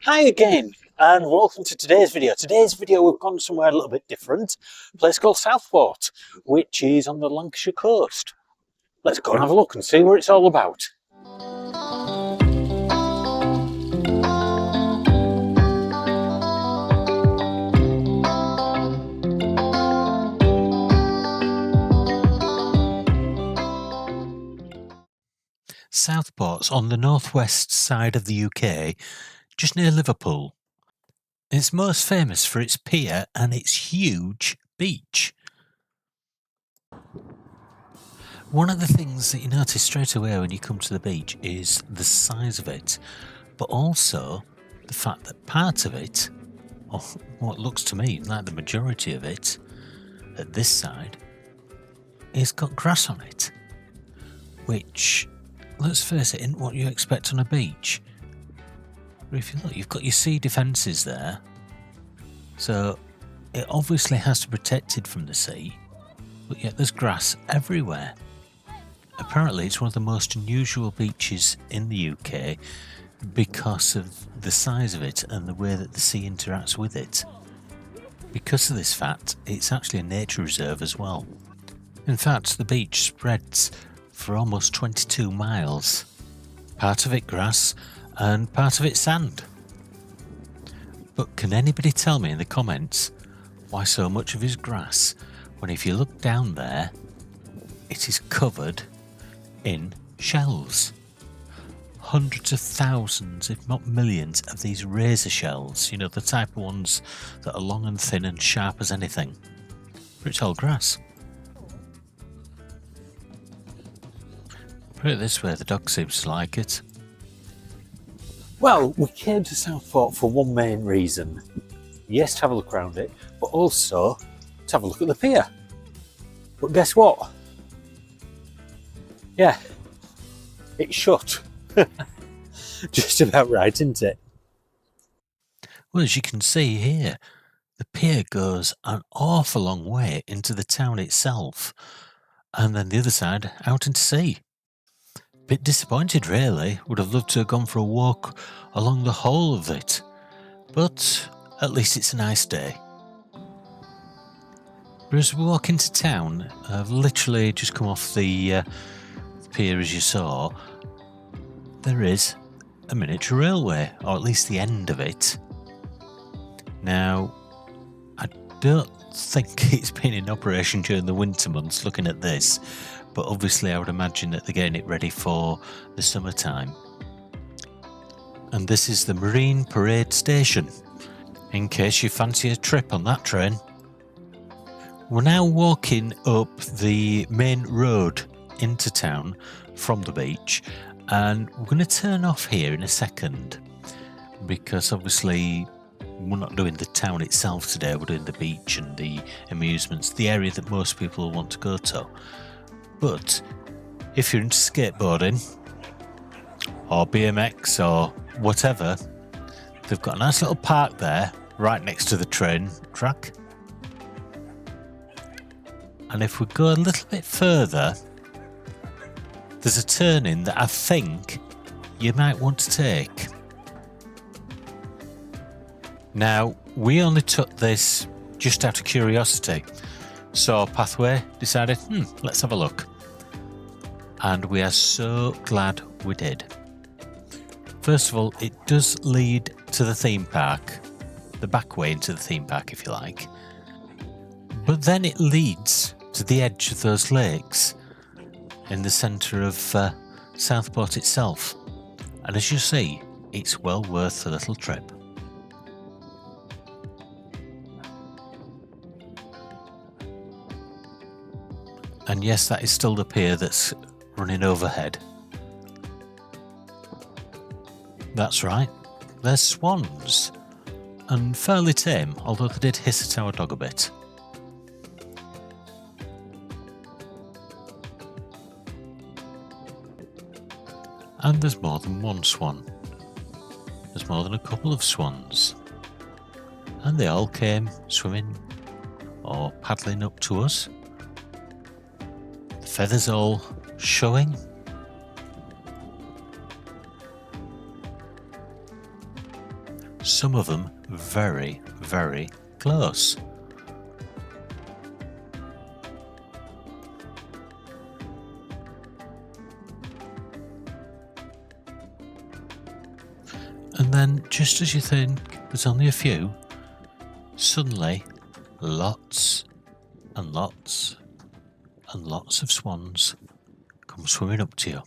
Hi again, and welcome to today's video. Today's video we've gone somewhere a little bit different, a place called Southport, which is on the Lancashire coast. Let's go and have a look and see what it's all about. Southport's on the northwest side of the UK, just near Liverpool. It's most famous for its pier and its huge beach. One of the things that you notice straight away when you come to the beach is the size of it, but also the fact that part of it, or what looks to me like the majority of it, at this side, is got grass on it, which, let's face it, isn't what you expect on a beach. But if you look, you've got your sea defences there, so it obviously has to protect it from the sea, but yet there's grass everywhere. Apparently it's one of the most unusual beaches in the UK because of the size of it and the way that the sea interacts with it. Because of this fact, it's actually a nature reserve as well. In fact, the beach spreads for almost 22 miles. Part of it grass and part of it sand. But can anybody tell me in the comments why so much of it is grass when if you look down there, it is covered in shells? Hundreds of thousands, if not millions, of these razor shells, you know, the type of ones that are long and thin and sharp as anything. But it's all grass. Put it this way, the dog seems to like it. Well, we came to Southport for one main reason. Yes, to have a look around it, but also to have a look at the pier. But guess what? Yeah, it's shut. Just about right, isn't it? Well, as you can see here, the pier goes an awful long way into the town itself, and then the other side out into sea. Bit disappointed really, would have loved to have gone for a walk along the whole of it, but at least it's a nice day. But as we walk into town, I've literally just come off the pier as you saw. There is a miniature railway, or at least the end of it. Now, I don't think it's been in operation during the winter months looking at this, but obviously I would imagine that they're getting it ready for the summertime. And this is the Marine Parade Station, in case you fancy a trip on that train. We're now walking up the main road into town from the beach, and we're going to turn off here in a second because obviously we're not doing the town itself today, we're doing the beach and the amusements, the area that most people will want to go to. But if you're into skateboarding or BMX or whatever, they've got a nice little park there right next to the train track. And if we go a little bit further, there's a turning that I think you might want to take. Now, we only took this just out of curiosity. Saw a pathway, decided, let's have a look. And we are so glad we did. First of all, it does lead to the theme park, the back way into the theme park if you like. But then it leads to the edge of those lakes in the centre of Southport itself. And as you see, it's well worth the little trip. And yes, that is still the pier that's running overhead. That's right, they're swans. And fairly tame, although they did hiss at our dog a bit. And there's more than one swan. There's more than a couple of swans. And they all came swimming or paddling up to us. The feathers all showing. some of them very, very close. And then, just as you think there's only a few, suddenly lots and lots and lots of swans come swimming up to you.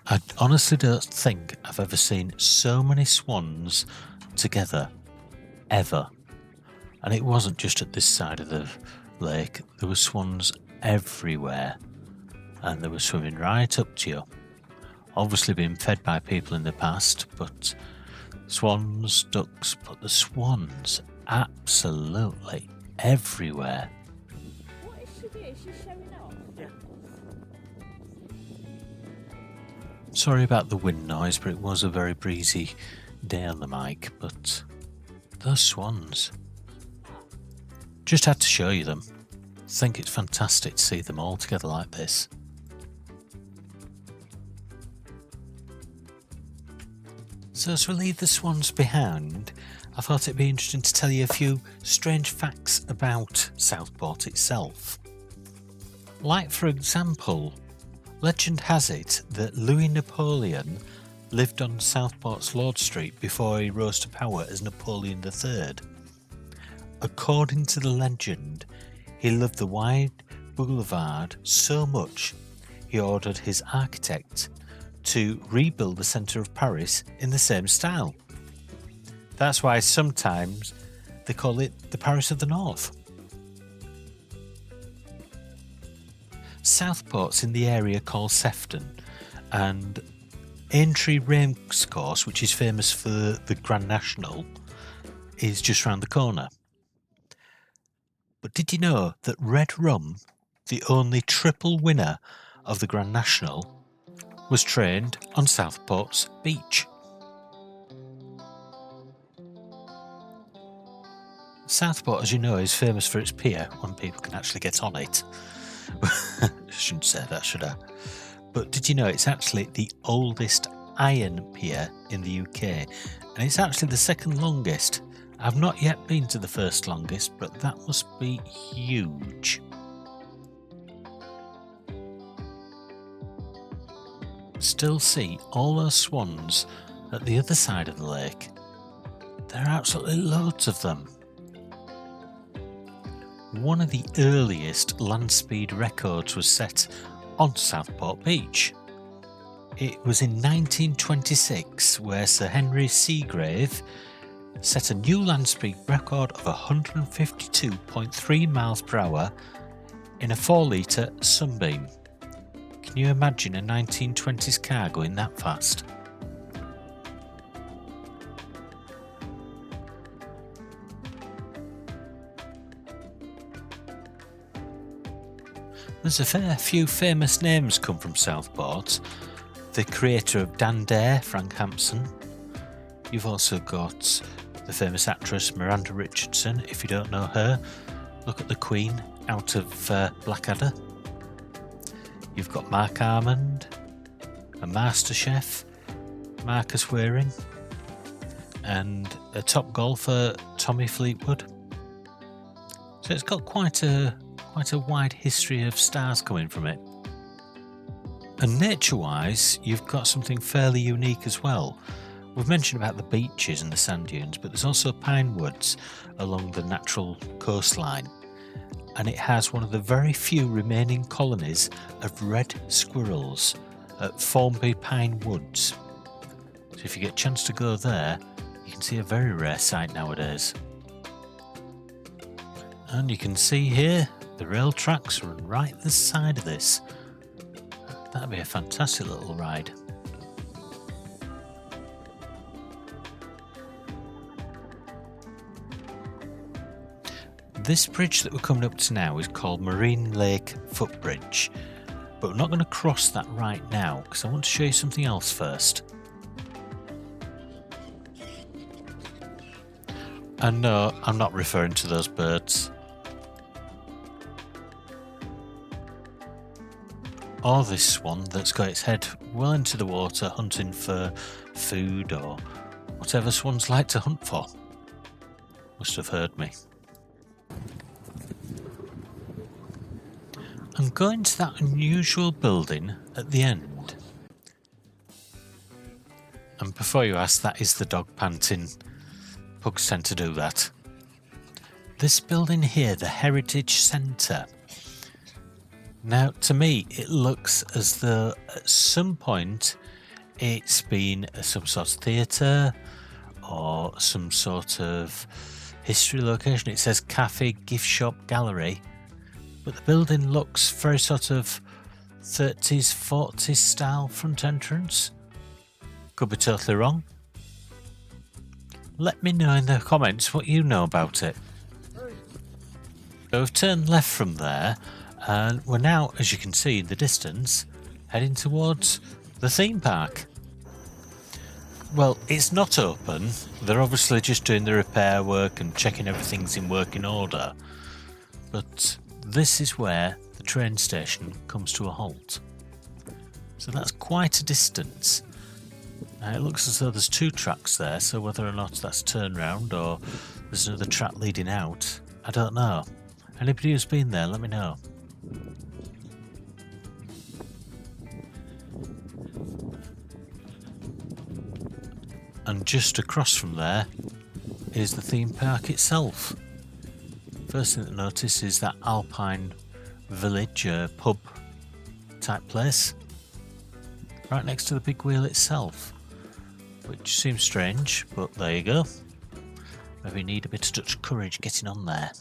I honestly don't think I've ever seen so many swans together, ever. And it wasn't just at this side of the lake, there were swans everywhere, and they were swimming right up to you. Obviously being fed by people in the past, but swans, ducks, but the swans absolutely everywhere. What is she doing? Is she showing off? Yeah. Sorry about the wind noise, but it was a very breezy day on the mic, but those swans. Just had to show you them. I think it's fantastic to see them all together like this. So as we leave the swans behind, I thought it'd be interesting to tell you a few strange facts about Southport itself. Like, for example, legend has it that Louis Napoleon lived on Southport's Lord Street before he rose to power as Napoleon III. According to the legend, he loved the wide boulevard so much he ordered his architect to rebuild the centre of Paris in the same style. That's why sometimes they call it the Paris of the North. Southport's in the area called Sefton, and Aintree Racecourse, which is famous for the Grand National, is just round the corner. But did you know that Red Rum, the only triple winner of the Grand National, was trained on Southport's beach? Southport, as you know, is famous for its pier when people can actually get on it. I shouldn't say that, should I? But did you know it's actually the oldest iron pier in the UK, and it's actually the second longest. I've not yet been to the first longest, but that must be huge. Still see all those swans at the other side of the lake. There are absolutely loads of them. One of the earliest land speed records was set on Southport Beach. It was in 1926 where Sir Henry Seagrave set a new land speed record of 152.3 miles per hour in a 4-litre Sunbeam. Can you imagine a 1920s car going that fast? There's a fair few famous names come from Southport. The creator of Dan Dare, Frank Hampson. You've also got the famous actress Miranda Richardson. If you don't know her, look at the Queen out of Blackadder. You've got Mark Armand, a master chef, Marcus Waring, and a top golfer, Tommy Fleetwood. So it's got quite a wide history of stars coming from it. And nature-wise, you've got something fairly unique as well. We've mentioned about the beaches and the sand dunes, but there's also pine woods along the natural coastline. And it has one of the very few remaining colonies of red squirrels at Formby Pine Woods. So if you get a chance to go there, you can see a very rare sight nowadays. And you can see here, the rail tracks run right at the side of this. That'd be a fantastic little ride. This bridge that we're coming up to now is called Marine Lake Footbridge, but we're not going to cross that right now because I want to show you something else first. And no, I'm not referring to those birds. or this one that's got its head well into the water hunting for food or whatever swans like to hunt for. Must have heard me. I'm going to that unusual building at the end. And before you ask, that is the dog panting. Pugs tend to do that. This building here, the Heritage Centre. Now, to me, it looks as though at some point it's been some sort of theatre or some sort of history location. It says cafe, gift shop, gallery. But the building looks very sort of 30s, 40s style front entrance. Could be totally wrong. Let me know in the comments what you know about it. So we've turned left from there and we're now, as you can see in the distance, heading towards the theme park. Well, it's not open. They're obviously just doing the repair work and checking everything's in working order. But this is where the train station comes to a halt. So that's quite a distance. Now it looks as though there's two tracks there, so whether or not that's turnaround or there's another track leading out, I don't know. Anybody who's been there, let me know. And just across from there is the theme park itself. First thing to notice is that Alpine Village pub type place right next to the big wheel itself, which seems strange, but there you go. Maybe need a bit of Dutch courage getting on there.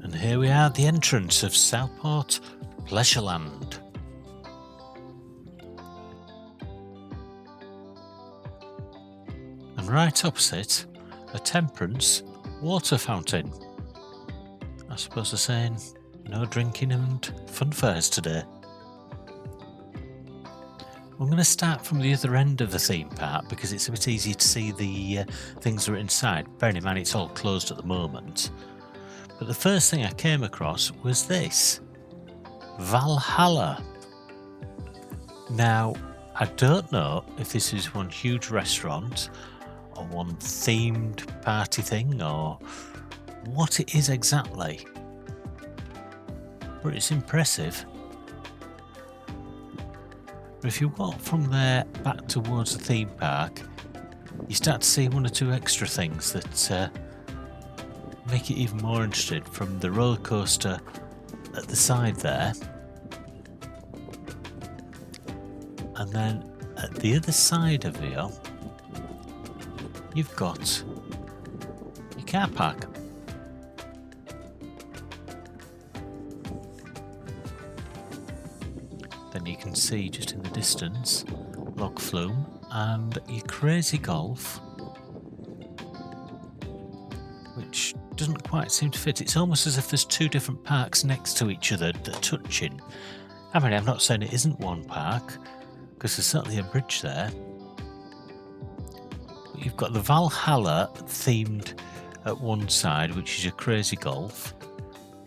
And here we are at the entrance of Southport Pleasureland. And right opposite, a temperance water fountain. I suppose they're saying no drinking and fun fairs today. I'm going to start from the other end of the theme park because it's a bit easier to see the things that are inside. Bearing in mind it's all closed at the moment. But the first thing I came across was this. Valhalla. Now, I don't know if this is one huge restaurant or one themed party thing or what it is exactly. But it's impressive. But if you walk from there back towards the theme park, you start to see one or two extra things that make it even more interesting, from the roller coaster at the side there, and then at the other side of here you've got your car park. Then you can see just in the distance Loch Flume and your Crazy Golf, which doesn't quite seem to fit. It's almost as if there's two different parks next to each other that are touching. I mean, I'm not saying it isn't one park, because there's certainly a bridge there. But you've got the Valhalla themed at one side, which is your Crazy Golf,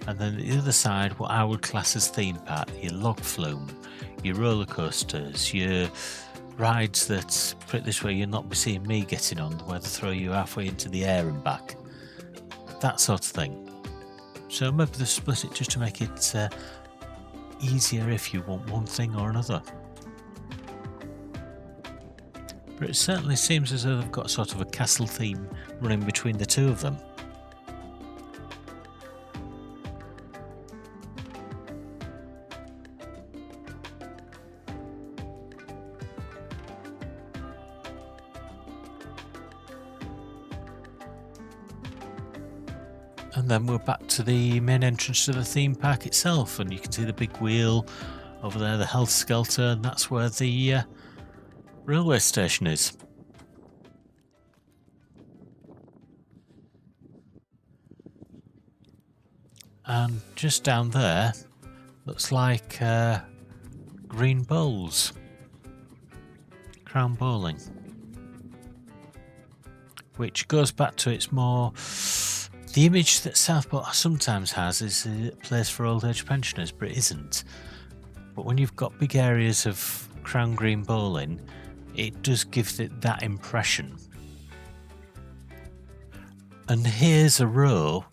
and then the other side, what I would class as theme park, your Loch Flume, your roller coasters, your rides that, put it this way, you'll not be seeing me getting on, where they throw you halfway into the air and back. That sort of thing. So maybe they split it just to make it easier if you want one thing or another. But it certainly seems as though they've got sort of a castle theme running between the two of them. And then we're back to the main entrance to the theme park itself, and you can see the big wheel over there, the Health Skelter, and that's where the railway station is. And just down there looks like green bowls. Crown bowling. Which goes back to its more... The image that Southport sometimes has is a place for old age pensioners, but it isn't. But when you've got big areas of crown green bowling, it does give it that impression. And here's a row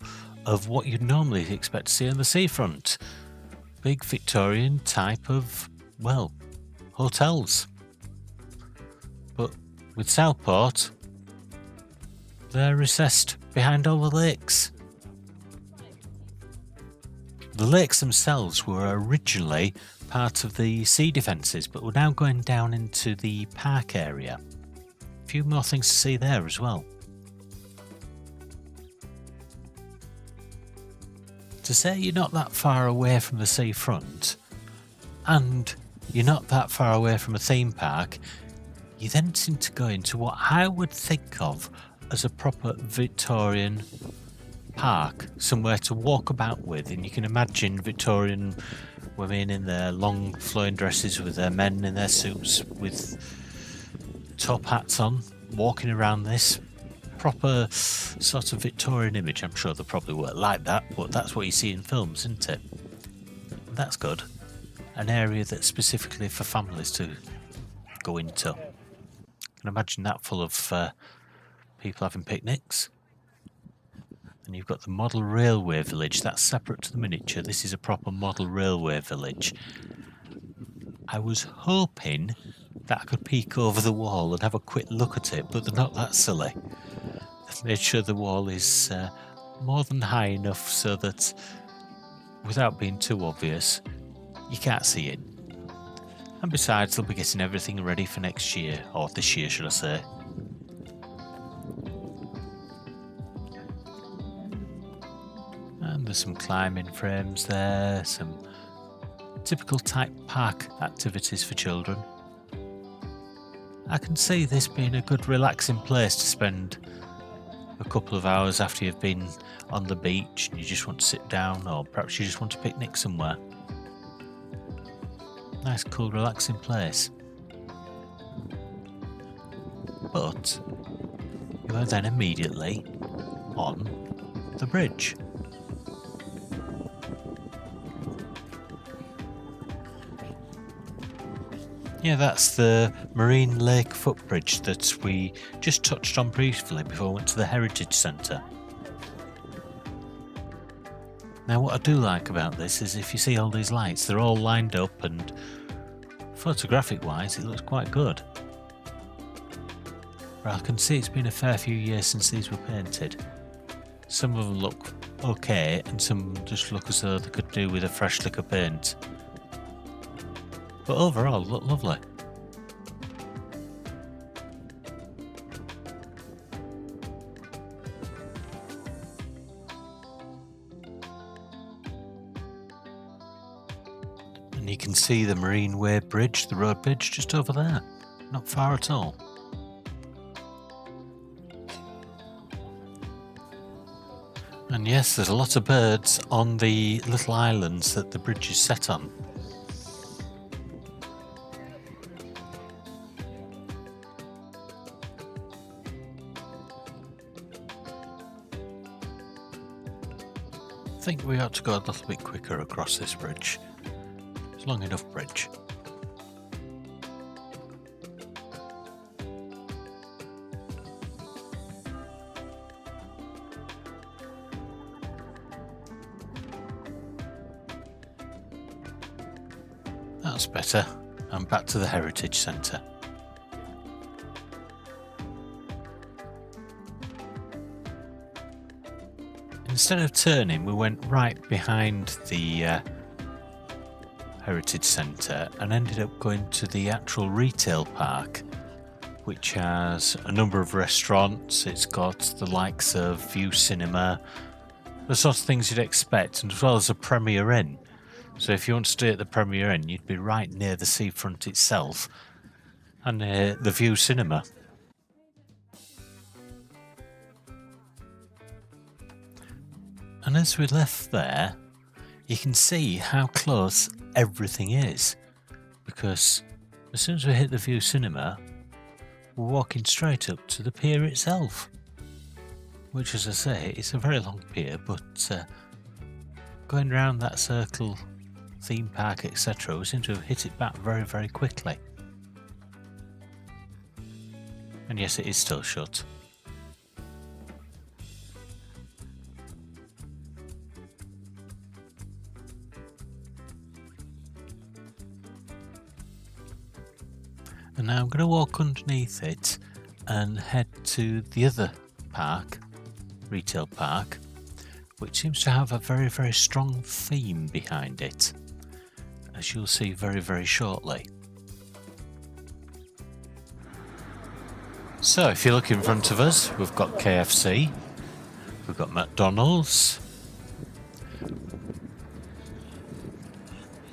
of what you'd normally expect to see on the seafront. Big Victorian type of, well, hotels. But with Southport, they're recessed behind all the lakes. The lakes themselves were originally part of the sea defences, but we're now going down into the park area. A few more things to see there as well. To say you're not that far away from the seafront, and you're not that far away from a theme park, you then seem to go into what I would think of as a proper Victorian park, somewhere to walk about with, and you can imagine Victorian women in their long flowing dresses with their men in their suits with top hats on, walking around this proper sort of Victorian image. I'm sure they probably weren't like that, but that's what you see in films, isn't it? That's good. An area that's specifically for families to go into. I can imagine that full of people having picnics. And you've got the model railway village, that's separate to the miniature. This is a proper model railway village. I was hoping that I could peek over the wall and have a quick look at it, but they're not that silly. They've made sure the wall is more than high enough so that, without being too obvious, you can't see it. And besides, they'll be getting everything ready for next year, or this year should I say. And there's some climbing frames there, some typical type park activities for children. I can see this being a good relaxing place to spend a couple of hours after you've been on the beach and you just want to sit down, or perhaps you just want to picnic somewhere. Nice, cool, relaxing place. But you are then immediately on the bridge. Yeah, that's the Marine Lake footbridge that we just touched on briefly before we went to the Heritage Centre. Now, what I do like about this is if you see all these lights, they're all lined up, and photographic wise it looks quite good. But I can see it's been a fair few years since these were painted. Some of them look okay and some just look as though they could do with a fresh lick of paint. But overall, look lovely. And you can see the Marine Way Bridge, the road bridge, just over there. Not far at all. And yes, there's a lot of birds on the little islands that the bridge is set on. I think we ought to go a little bit quicker across this bridge. It's a long enough bridge. That's better. I'm back to the Heritage Centre. Instead of turning, we went right behind the Heritage Centre and ended up going to the actual retail park, which has a number of restaurants. It's got the likes of View Cinema, the sort of things you'd expect, and as well as a Premier Inn. So if you want to stay at the Premier Inn, you'd be right near the seafront itself and near the View Cinema. And as we left there, you can see how close everything is, because as soon as we hit the View Cinema, we're walking straight up to the pier itself, which, as I say, it's a very long pier, but going round that circle, theme park, etc., we seem to have hit it back very, very quickly. And yes, it is still shut. And now I'm going to walk underneath it and head to the other park, retail park, which seems to have a very, very strong theme behind it, as you'll see very, very shortly. So if you look in front of us, we've got KFC, we've got McDonald's,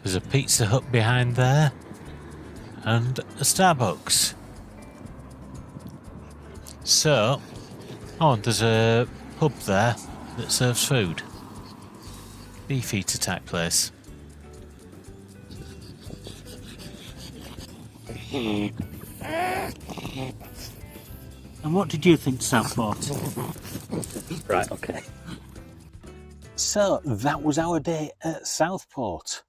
there's a Pizza Hut behind there, and a Starbucks. So, there's a pub there that serves food. Beef eater type place. And what did you think, Southport? Right, okay. So, that was our day at Southport.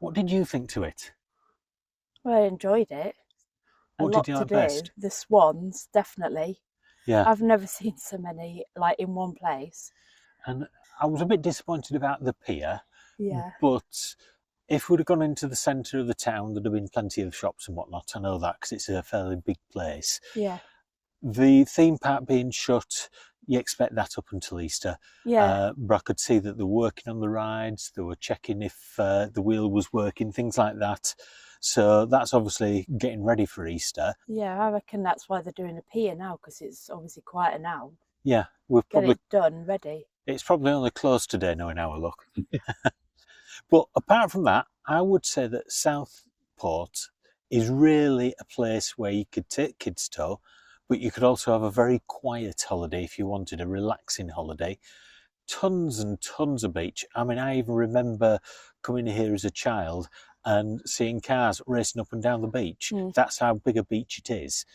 What did you think to it? Well, I enjoyed it. What a lot did you to like do. best? The swans, definitely. Yeah. I've never seen so many like in one place. And I was a bit disappointed about the pier. Yeah. But if we'd have gone into the centre of the town, there'd have been plenty of shops and whatnot. I know that because it's a fairly big place. Yeah. The theme park being shut, you expect that up until Easter. Yeah. But I could see that they were working on the rides, they were checking if the wheel was working, things like that. So that's obviously getting ready for Easter. Yeah, I reckon that's why they're doing a pier now, because it's obviously quieter now. Yeah, we've Get probably it done, ready. it's probably only closed today, knowing our luck. But apart from that, I would say that Southport is really a place where you could take kids to, but you could also have a very quiet holiday if you wanted a relaxing holiday. Tons and tons of beach. I mean, I even remember coming here as a child and seeing cars racing up and down the beach. That's how big a beach it is.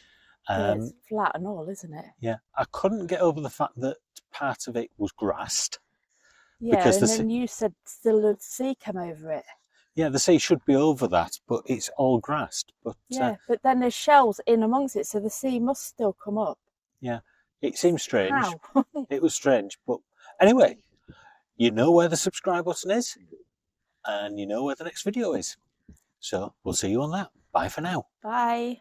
Yeah, it's flat and all, isn't it? Yeah, I couldn't get over the fact that part of it was grassed. Yeah, Because and then you said still the sea came over it. Yeah, the sea should be over that, but it's all grassed. But yeah, but then there's shells in amongst it, so the sea must still come up. Yeah, it seems strange. How? It was strange, but anyway, you know where the subscribe button is, and you know where the next video is. So we'll see you on that. Bye for now. Bye.